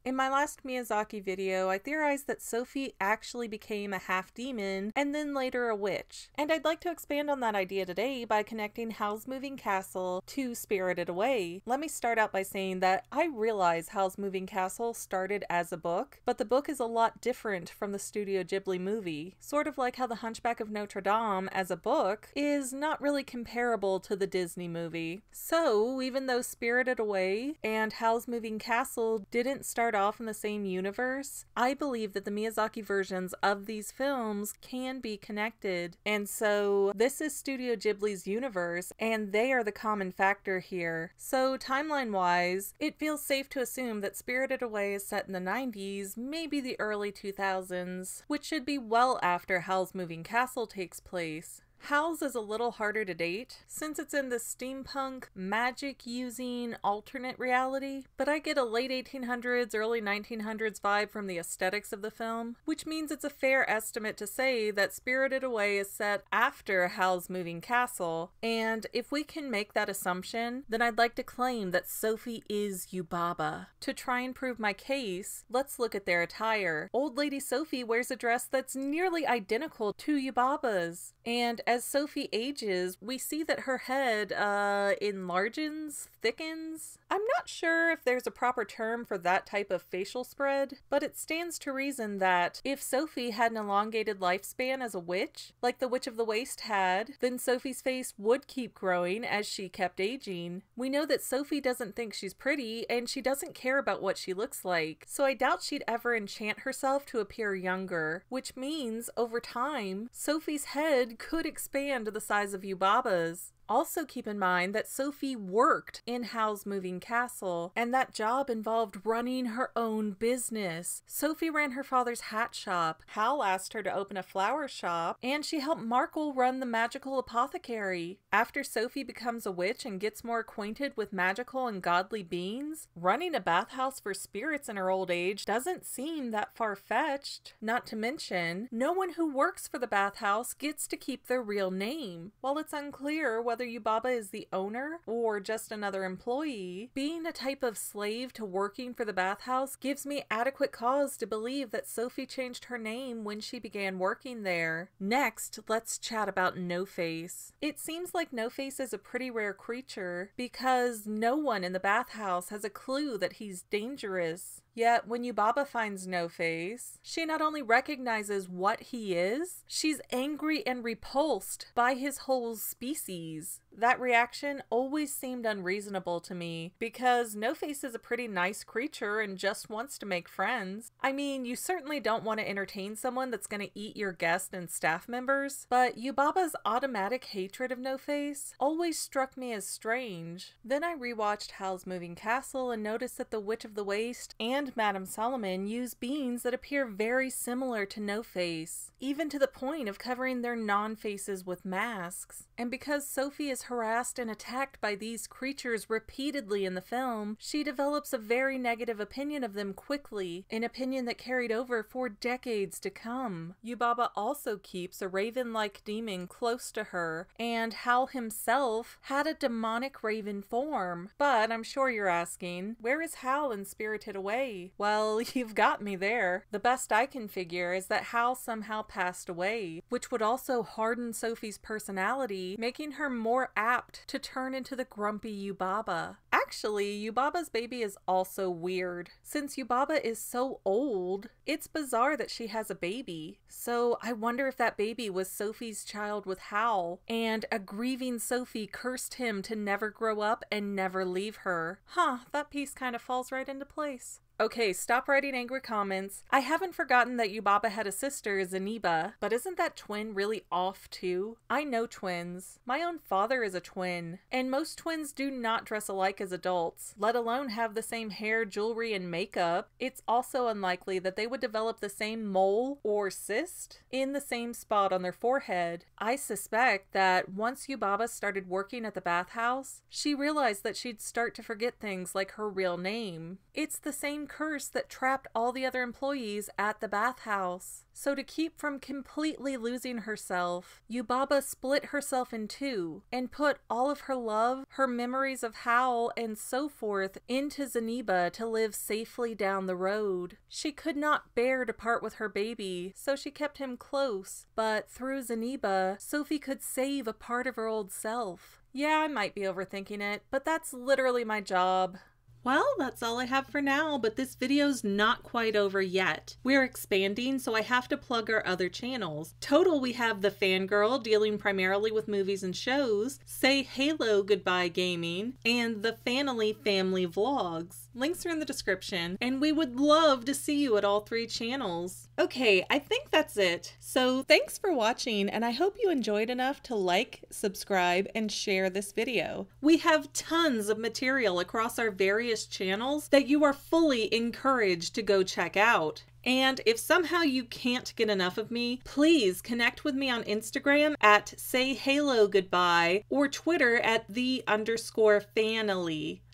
In my last Miyazaki video, I theorized that Sophie actually became a half-demon and then later a witch. And I'd like to expand on that idea today by connecting Howl's Moving Castle to Spirited Away. Let me start out by saying that I realize Howl's Moving Castle started as a book, but the book is a lot different from the Studio Ghibli movie. Sort of like how The Hunchback of Notre Dame as a book is not really comparable to the Disney movie. So even though Spirited Away and Howl's Moving Castle didn't start off in the same universe, I believe that the Miyazaki versions of these films can be connected. And so this is Studio Ghibli's universe, and they are the common factor here. So timeline-wise, it feels safe to assume that Spirited Away is set in the 90s, maybe the early 2000s, which should be well after Howl's Moving Castle takes place. Howl's is a little harder to date, since it's in the steampunk, magic-using alternate reality, but I get a late 1800s, early 1900s vibe from the aesthetics of the film, which means it's a fair estimate to say that Spirited Away is set after Howl's Moving Castle, and if we can make that assumption, then I'd like to claim that Sophie is Yubaba. To try and prove my case, let's look at their attire. Old Lady Sophie wears a dress that's nearly identical to Yubaba's, and as Sophie ages, we see that her head enlarges, thickens. I'm not sure if there's a proper term for that type of facial spread, but it stands to reason that if Sophie had an elongated lifespan as a witch, like the Witch of the Waste had, then Sophie's face would keep growing as she kept aging. We know that Sophie doesn't think she's pretty, and she doesn't care about what she looks like, so I doubt she'd ever enchant herself to appear younger, which means, over time, Sophie's head could expand to the size of Yubaba's. Also keep in mind that Sophie worked in Howl's Moving Castle, and that job involved running her own business. Sophie ran her father's hat shop, Howl asked her to open a flower shop, and she helped Markle run the magical apothecary. After Sophie becomes a witch and gets more acquainted with magical and godly beings, running a bathhouse for spirits in her old age doesn't seem that far-fetched. Not to mention, no one who works for the bathhouse gets to keep their real name. While it's unclear whether Yubaba is the owner or just another employee, being a type of slave to working for the bathhouse gives me adequate cause to believe that Sophie changed her name when she began working there. Next, let's chat about No-Face. It seems like No-Face is a pretty rare creature because no one in the bathhouse has a clue that he's dangerous. Yet, when Yubaba finds No-Face, she not only recognizes what he is, she's angry and repulsed by his whole species. That reaction always seemed unreasonable to me, because No-Face is a pretty nice creature and just wants to make friends. I mean, you certainly don't want to entertain someone that's going to eat your guests and staff members, but Yubaba's automatic hatred of No-Face always struck me as strange. Then I rewatched Howl's Moving Castle and noticed that the Witch of the Waste and Madame Solomon use beings that appear very similar to No-Face, even to the point of covering their non-faces with masks. And because Sophie is harassed and attacked by these creatures repeatedly in the film, she develops a very negative opinion of them quickly, an opinion that carried over for decades to come. Yubaba also keeps a raven-like demon close to her, and Howl himself had a demonic raven form. But I'm sure you're asking, where is Howl in Spirited Away? Well, you've got me there. The best I can figure is that Howl somehow passed away, which would also harden Sophie's personality, making her more apt to turn into the grumpy Yubaba. Actually, Yubaba's baby is also weird. Since Yubaba is so old, it's bizarre that she has a baby. So I wonder if that baby was Sophie's child with Howl, and a grieving Sophie cursed him to never grow up and never leave her. Huh, that piece kind of falls right into place. Okay, stop writing angry comments. I haven't forgotten that Yubaba had a sister, Zeniba, but isn't that twin really off too? I know twins. My own father is a twin, and most twins do not dress alike as adults, let alone have the same hair, jewelry, and makeup. It's also unlikely that they would develop the same mole or cyst in the same spot on their forehead. I suspect that once Yubaba started working at the bathhouse, she realized that she'd start to forget things like her real name. It's the same curse that trapped all the other employees at the bathhouse. So to keep from completely losing herself, Yubaba split herself in two and put all of her love, her memories of Howl, and so forth into Zeniba to live safely down the road. She could not bear to part with her baby, so she kept him close, but through Zeniba, Sophie could save a part of her old self. Yeah, I might be overthinking it, but that's literally my job. Well, that's all I have for now, but this video's not quite over yet. We're expanding, so I have to plug our other channels. Total, we have the Fangirl, dealing primarily with movies and shows, Say Halo Goodbye Gaming, and the Fanily Family Vlogs. Links are in the description, and we would love to see you at all three channels. Okay, I think that's it. So thanks for watching, and I hope you enjoyed enough to like, subscribe, and share this video. We have tons of material across our various channels that you are fully encouraged to go check out. And if somehow you can't get enough of me, please connect with me on Instagram at sayhalogoodbye or Twitter at _Fanily.